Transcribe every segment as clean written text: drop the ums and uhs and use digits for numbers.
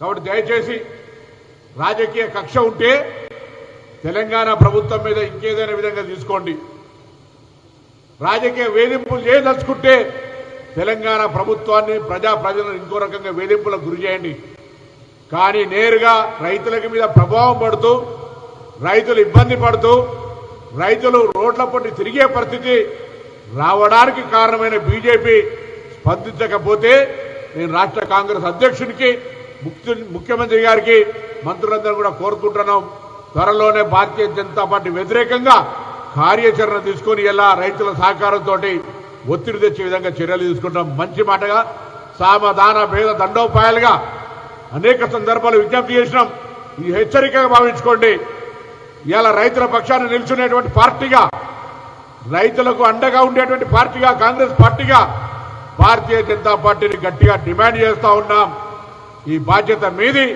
కాబట్టి దయచేసి రాజకీయ కక్ష ఉంటే తెలంగాణ ప్రభుత్వం మీద ఇంకేదైనా విధంగా తీసుకోండి. రాజకీయ వేధింపులు చేయదలుచుకుంటే తెలంగాణ ప్రభుత్వాన్ని ప్రజలను ఇంకో రకంగా వేధింపులకు గురి చేయండి. కానీ నేరుగా రైతుల మీద ప్రభావం పడుతూ రైతులు ఇబ్బంది పడుతూ రైతులు రోడ్ల పొట్టి తిరిగే పరిస్థితి రావడానికి కారణమైన బీజేపీ స్పందించకపోతే నేను రాష్ట్ర కాంగ్రెస్ అధ్యక్షునికి ముఖ్యమంత్రి గారికి మంత్రులందరూ కూడా కోరుకుంటున్నాం. త్వరలోనే భారతీయ జనతా పార్టీ వ్యతిరేకంగా కార్యాచరణ తీసుకుని ఎలా రైతుల సహకారంతో ఒత్తిడి తెచ్చే విధంగా చర్యలు తీసుకుంటాం. మంచి మాటగా సామధాన భేద దండోపాయాలుగా అనేక సందర్భాలు విజ్ఞప్తి చేసినాం. ఈ హెచ్చరికగా భావించుకోండి. ఇలా రైతుల పక్షాన్ని నిల్చునేటువంటి పార్టీగా రైతులకు అండగా ఉండేటువంటి పార్టీగా కాంగ్రెస్ పార్టీగా భారతీయ జనతా పార్టీని గట్టిగా డిమాండ్ చేస్తా ఉన్నాం. ఈ బాధ్యత మీది.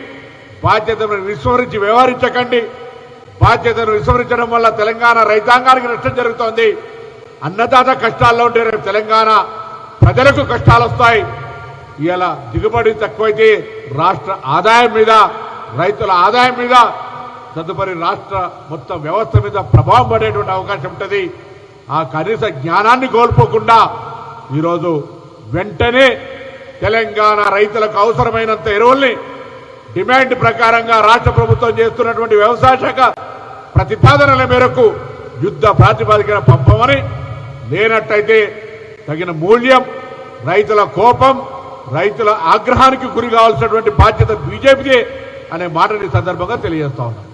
బాధ్యతను విస్మరించి వ్యవహరించకండి. బాధ్యతను విస్మరించడం వల్ల తెలంగాణ రైతాంగానికి నష్టం జరుగుతోంది. అన్నదాత కష్టాల్లో ఉంటే రేపు తెలంగాణ ప్రజలకు కష్టాలు వస్తాయి. ఇలా దిగుబడి తక్కువైతే రాష్ట్ర ఆదాయం మీద రైతుల ఆదాయం మీద తదుపరి రాష్ట్ర మొత్తం వ్యవస్థ మీద ప్రభావం పడేటువంటి అవకాశం ఉంటుంది. ఆ కనీస జ్ఞానాన్ని కోల్పోకుండా ఈరోజు వెంటనే తెలంగాణ రైతులకు అవసరమైనంత ఎరువుల్ని డిమాండ్ ప్రకారంగా రాష్ట్ర ప్రభుత్వం చేస్తున్నటువంటి వ్యవసాయ శాఖ ప్రతిపాదనల మేరకు యుద్ధ ప్రాతిపదికన పంపమని, లేనట్టయితే తగిన మూల్యం, రైతుల కోపం, రైతుల ఆగ్రహానికి గురి కావాల్సినటువంటి బాధ్యత బీజేపీదే అనే మాటని సందర్భంగా తెలియజేస్తా ఉన్నాం.